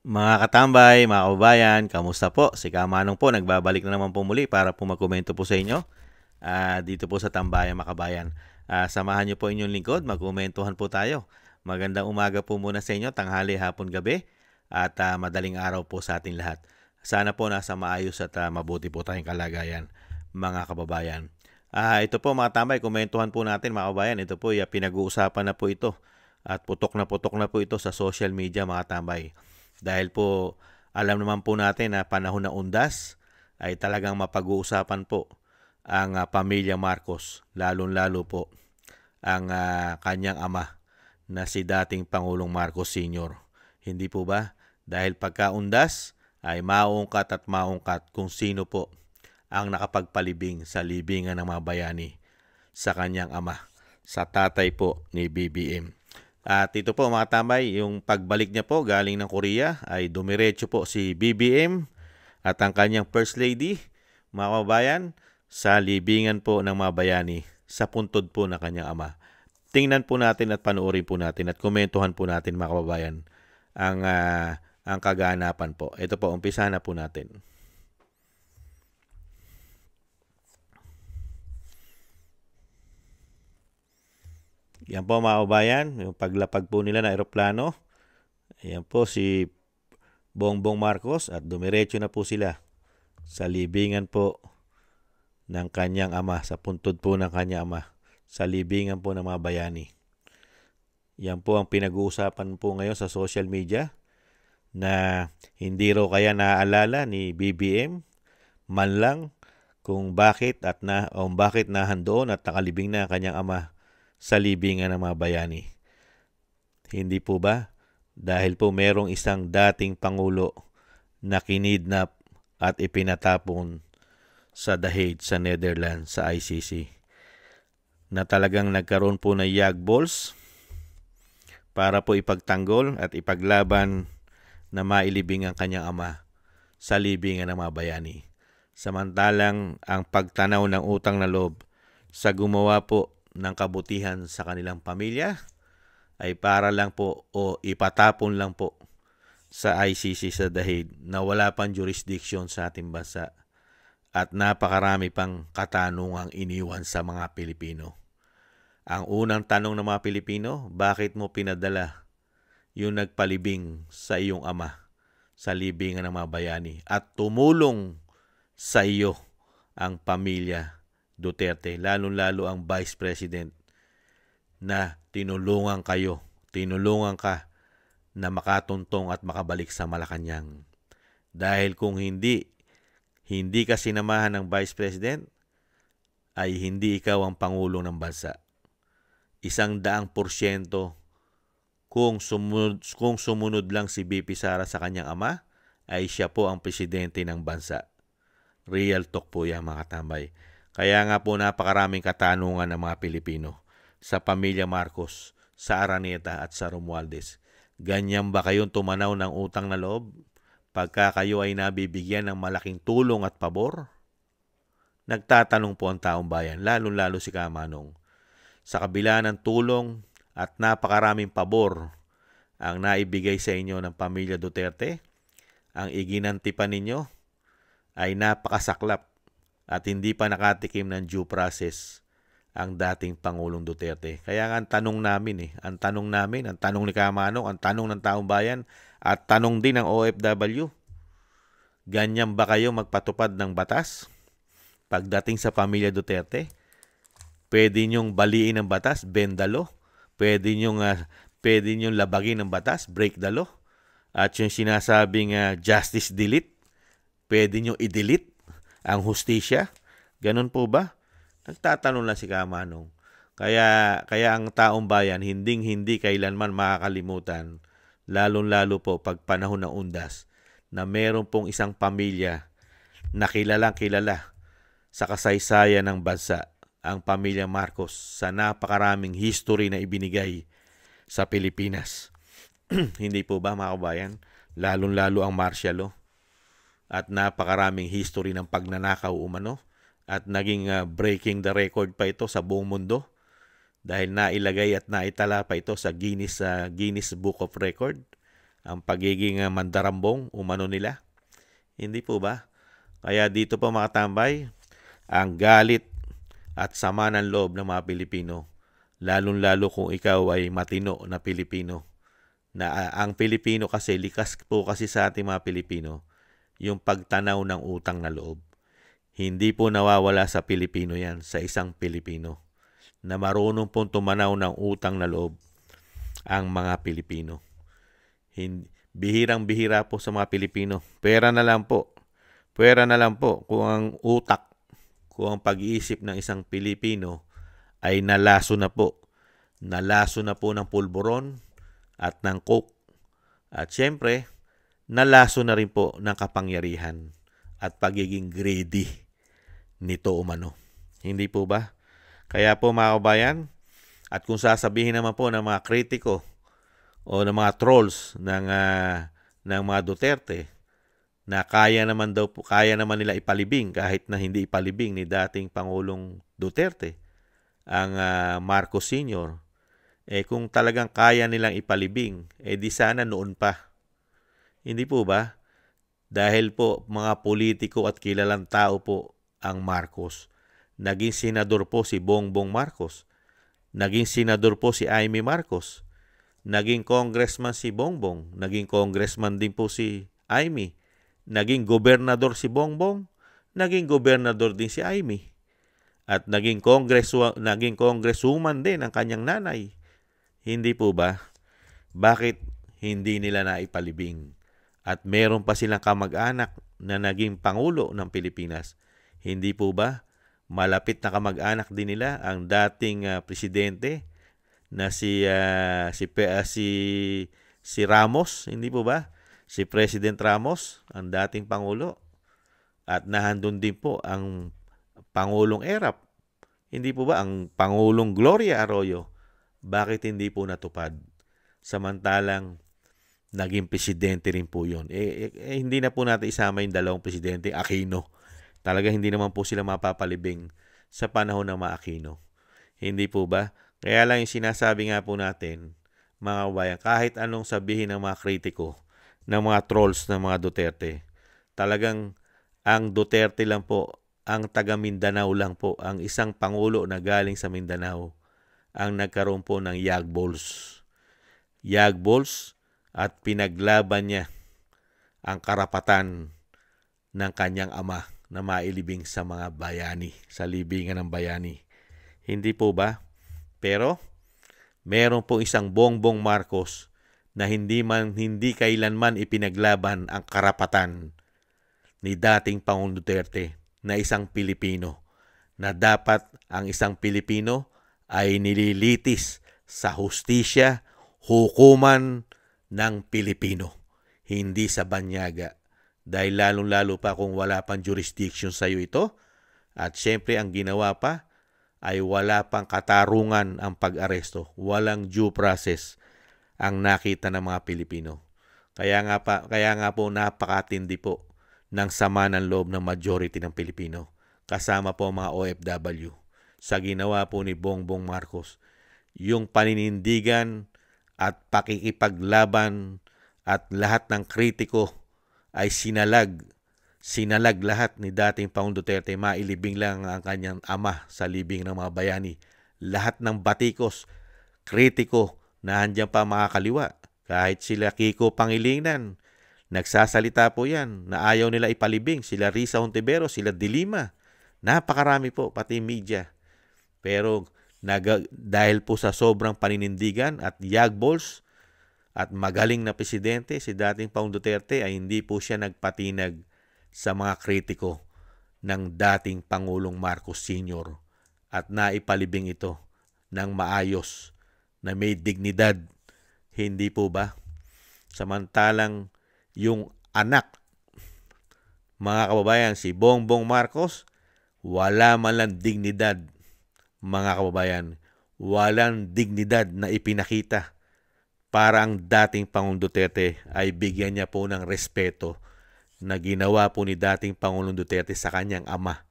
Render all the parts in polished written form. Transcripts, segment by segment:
Mga katambay, mga kababayan, kamusta po? Si Kamanong po, nagbabalik na naman po muli para po magkomento po sa inyo dito po sa Tambayan Makabayan. Samahan niyo po inyong lingkod, magkomentuhan po tayo. Magandang umaga po muna sa inyo, tanghali, hapon, gabi, at madaling araw po sa ating lahat. Sana po nasa maayos at mabuti po tayong kalagayan, mga kababayan. Ito po mga tambay, komentuhan po natin mga kababayan. Ito po, pinag-uusapan na po ito at putok na po ito sa social media mga tambay. Dahil po alam naman po natin na panahon na undas ay talagang mapag-uusapan po ang pamilya Marcos, lalong-lalo po ang kanyang ama na si dating Pangulong Marcos Sr. Hindi po ba? Dahil pagkaundas ay maungkat at maungkat kung sino po ang nakapagpalibing sa libingan ng mga bayani sa kanyang ama, sa tatay po ni BBM. At ito po mga tambay, yung pagbalik niya po galing ng Korea ay dumiretso po si BBM at ang kanyang First Lady, mga kababayan, sa libingan po ng mga bayani sa puntod po ng kanyang ama. Tingnan po natin at panoorin po natin at komentuhan po natin mga kababayan ang kaganapan po. Ito po, umpisa na po natin. Yan po mga kababayan, yung paglapag po nila ng aeroplano. Ayan po si Bongbong Marcos at dumiretso na po sila sa libingan po ng kanyang ama, sa puntod po ng kanyang ama, sa libingan po ng mga bayani. Yan po ang pinag-uusapan po ngayon sa social media na hindi raw kaya naaalala ni BBM man lang kung bakit nahandoon at nakalibing na kanyang ama sa libingan ng mga bayani. Hindi po ba? Dahil po merong isang dating Pangulo na kinidnap at ipinatapon sa The Hague sa Netherlands sa ICC na talagang nagkaroon po ng yagballs para po ipagtanggol at ipaglaban na mailibing ang kanyang ama sa libingan ng mga bayani. Samantalang ang pagtanaw ng utang na loob sa gumawa po ng kabutihan sa kanilang pamilya ay para lang po o ipatapon lang po sa ICC sa The Hague na wala pang jurisdiction sa ating bansa at napakarami pang katanungang iniwan sa mga Pilipino. Ang unang tanong ng mga Pilipino, bakit mo pinadala yung nagpalibing sa iyong ama sa libingan ng mga bayani at tumulong sa iyo ang pamilya Duterte, lalong-lalo ang Vice President na tinulungan ka na makatuntong at makabalik sa Malacanang. Dahil kung hindi ka sinamahan ng Vice President, ay hindi ikaw ang Pangulo ng bansa. 100% kung sumunod lang si BP Sara sa kanyang ama, ay siya po ang presidente ng bansa. Real talk po yan mga katambay. Kaya nga po napakaraming katanungan ng mga Pilipino sa pamilya Marcos, sa Araneta at sa Romualdez. Ganyan ba kayong tumanaw ng utang na loob pagka kayo ay nabibigyan ng malaking tulong at pabor? Nagtatanong po ang taong bayan, lalo-lalo si Kamanong. Sa kabila ng tulong at napakaraming pabor ang naibigay sa inyo ng pamilya Duterte, ang iginanti pa ninyo ay napakasaklap at hindi pa nakatikim ng due process ang dating Pangulong Duterte. Kaya nga ang tanong ni Kamanong, ang tanong ng taong bayan at tanong din ng OFW, ganyan ba kayo magpatupad ng batas? Pagdating sa pamilya Duterte, pwede nyong baliin ang batas, bend the law. Pwede nyong labagin ang batas, break the law. At yung sinasabing justice delete, pwede nyong i-delete ang hustisya. Ganun po ba? Nagtatanong lang si Kamanong. Kaya ang taong bayan hindi kailanman makakalimutan, lalong-lalo po pag panahon ng undas, na meron pong isang pamilya na kilalang kilala sa kasaysayan ng bansa, ang pamilya Marcos, sa napakaraming history na ibinigay sa Pilipinas. Hindi po ba mga kabayan? Lalong-lalo ang martial law at napakaraming history ng pagnanakaw umano at naging breaking the record pa ito sa buong mundo dahil nailagay at naitala pa ito sa Guinness Book of Record ang pagiging mandarambong umano nila. Hindi po ba? Kaya dito po mga tambay, ang galit at sama ng loob ng mga Pilipino, lalong-lalo kung ikaw ay matino na Pilipino. Ang Pilipino kasi, likas po kasi sa ating mga Pilipino, yung pagtanaw ng utang na loob. Hindi po nawawala sa Pilipino yan, sa isang Pilipino, na marunong pong tumanaw ng utang na loob ang mga Pilipino. Bihirang-bihira po sa mga Pilipino. Pera na lang po. Pera na lang po kung ang utak, kung ang pag-iisip ng isang Pilipino ay nalaso na po. Nalaso na po ng pulburon at ng coke. At syempre, nalaso na rin po ng kapangyarihan at pagiging greedy nito umano. Hindi po ba? Kaya po mga kabayan, at kung sasabihin naman po ng mga kritiko o ng mga trolls ng mga Duterte na kaya naman nila ipalibing kahit na hindi ipalibing ni dating Pangulong Duterte ang Marcos Sr., kung talagang kaya nilang ipalibing, di sana noon pa. Hindi po ba? Dahil po mga politiko at kilalang tao po ang Marcos. Naging senador po si Bongbong Marcos. Naging senador po si Amy Marcos. Naging congressman si Bongbong. Naging congressman din po si Amy. Naging gobernador si Bongbong. Naging gobernador din si Amy. At naging congresswoman din ang kanyang nanay. Hindi po ba? Bakit hindi nila naipalibing? At meron pa silang kamag-anak na naging Pangulo ng Pilipinas. Hindi po ba? Malapit na kamag-anak din nila ang dating presidente na si Ramos, hindi po ba? Si President Ramos, ang dating Pangulo. At nahandun din po ang Pangulong Erap. Hindi po ba ang Pangulong Gloria Arroyo? Bakit hindi po natupad? Samantalang naging presidente rin po yun. Hindi na po natin isama yung dalawang presidente, Aquino. Talaga hindi naman po sila mapapalibing sa panahon ng mga Aquino. Hindi po ba? Kaya lang yung sinasabi nga po natin, mga kabayan, kahit anong sabihin ng mga kritiko, ng mga trolls ng mga Duterte, talagang ang Duterte lang po, ang taga Mindanao lang po, ang isang Pangulo na galing sa Mindanao, ang nagkaroon po ng Yagbols. Yagbols at pinaglaban niya ang karapatan ng kanyang ama na mailibing sa mga bayani, sa libingan ng bayani. Hindi po ba? Pero meron po isang Bongbong Marcos na hindi kailanman ipinaglaban ang karapatan ni dating Pangulong Duterte na isang Pilipino, na dapat ang isang Pilipino ay nililitis sa hustisya, hukuman ng Pilipino, hindi sa banyaga. Dahil lalong-lalo pa kung wala pang jurisdiction sa iyo ito, at syempre ang ginawa pa ay wala pang katarungan ang pag-aresto, walang due process ang nakita ng mga Pilipino. Kaya nga po napakatindi po ng sama ng loob ng majority ng Pilipino, kasama po mga OFW, sa ginawa po ni Bongbong Marcos. Yung paninindigan at pakikipaglaban at lahat ng kritiko ay sinalag lahat ni dating Pangulong Duterte. Mailibing lang ang kanyang ama sa libing ng mga bayani. Lahat ng batikos, kritiko, na handyan pa mga kaliwa. Kahit sila Kiko Pangilinan, nagsasalita po yan na ayaw nila ipalibing. Sila Risa Hontiveros, sila Dilima. Napakarami po, pati media. Pero dahil po sa sobrang paninindigan at yagbols at magaling na presidente, si dating Pangulong Duterte ay hindi po siya nagpatinag sa mga kritiko ng dating Pangulong Marcos Sr. at naipalibing ito ng maayos na may dignidad. Hindi po ba? Samantalang yung anak, mga kababayan, si Bongbong Marcos, wala man lang dignidad. Mga kababayan, walang dignidad na ipinakita para ang dating Pangulong Duterte ay bigyan niya po ng respeto na ginawa po ni dating Pangulong Duterte sa kanyang ama,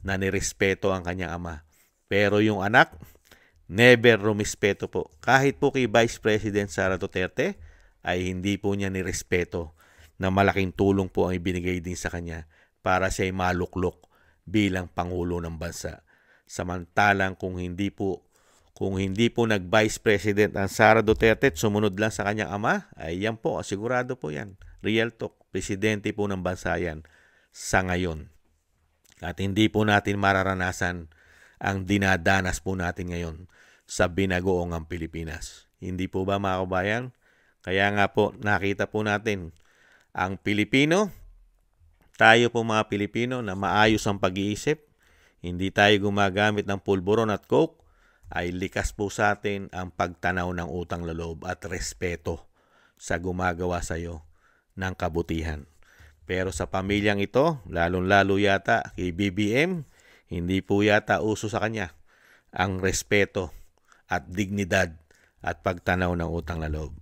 na nirespeto ang kanyang ama. Pero yung anak, never rumispeto po. Kahit po kay Vice President Sara Duterte, ay hindi po niya nirespeto na malaking tulong po ang ibinigay din sa kanya para siya ay maluklok bilang Pangulo ng bansa. Samantalang kung hindi po nag-Vice President ang Sara Duterte at sumunod lang sa kanyang ama, ay yan po, sigurado po yan. Real talk, presidente po ng bansa yan sa ngayon. At hindi po natin mararanasan ang dinadanas po natin ngayon sa binagoong Pilipinas. Hindi po ba mga kabayan? Kaya nga po nakita po natin ang Pilipino, tayo po mga Pilipino na maayos ang pag-iisip, hindi tayo gumagamit ng pulburon at coke, ay likas po sa atin ang pagtanaw ng utang na loob at respeto sa gumagawa sa iyo ng kabutihan. Pero sa pamilyang ito, lalong-lalo yata kay BBM, hindi po yata uso sa kanya ang respeto at dignidad at pagtanaw ng utang na loob.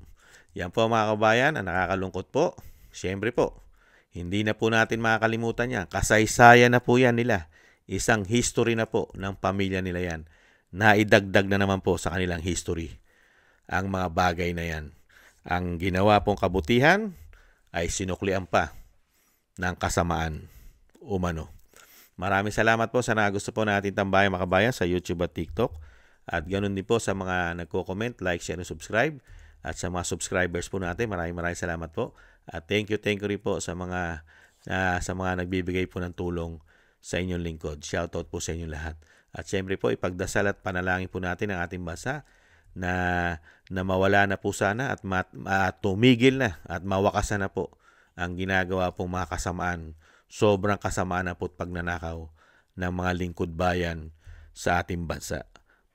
Yan po mga kabayan, ang nakakalungkot po. Siyempre po, hindi na po natin makakalimutan yan. Kasaysayan na po yan nila. Isang history na po ng pamilya nila yan. Naidagdag na naman po sa kanilang history ang mga bagay na yan. Ang ginawa pong kabutihan ay sinuklian pa ng kasamaan umano. Maraming salamat po sa gusto po natin tambayan mga kabayan sa YouTube at TikTok. At ganoon din po sa mga nagko-comment, like, share, and subscribe. At sa mga subscribers po natin, maraming salamat po. At thank you rin po sa mga nagbibigay po ng tulong sa inyong lingkod. Shoutout po sa inyong lahat. At syempre po, ipagdasal at panalangin po natin ang ating bansa na mawala na po sana at tumigil na at mawakasan na po ang ginagawa pong mga kasamaan. Sobrang kasamaan na po at pagnanakaw ng mga lingkod bayan sa ating bansa.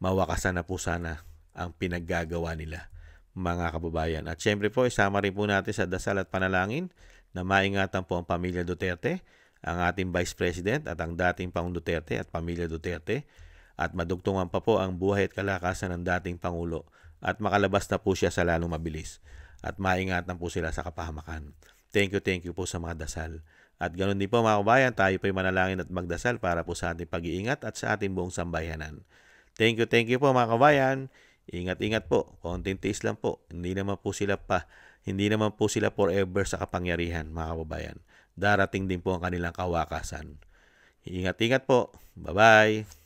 Mawakasan na po sana ang pinaggagawa nila, mga kababayan. At syempre po, isama rin po natin sa dasal at panalangin na maingatan po ang pamilya Duterte, ang ating Vice President at ang dating Pangulong Duterte at pamilya Duterte, at madugtungan pa po ang buhay at kalakasan ng dating Pangulo at makalabas na po siya sa lalong mabilis at maingatan po sila sa kapahamakan. Thank you po sa mga dasal. At ganoon din po mga kabayan, tayo po'y manalangin at magdasal para po sa ating pag-iingat at sa ating buong sambayanan. Thank you po mga kabayan. Ingat-ingat po. Konting tiis lang po. Hindi naman po sila forever sa kapangyarihan, mga kababayan. Darating din po ang kanilang kawakasan. Ingat-ingat po. Bye-bye.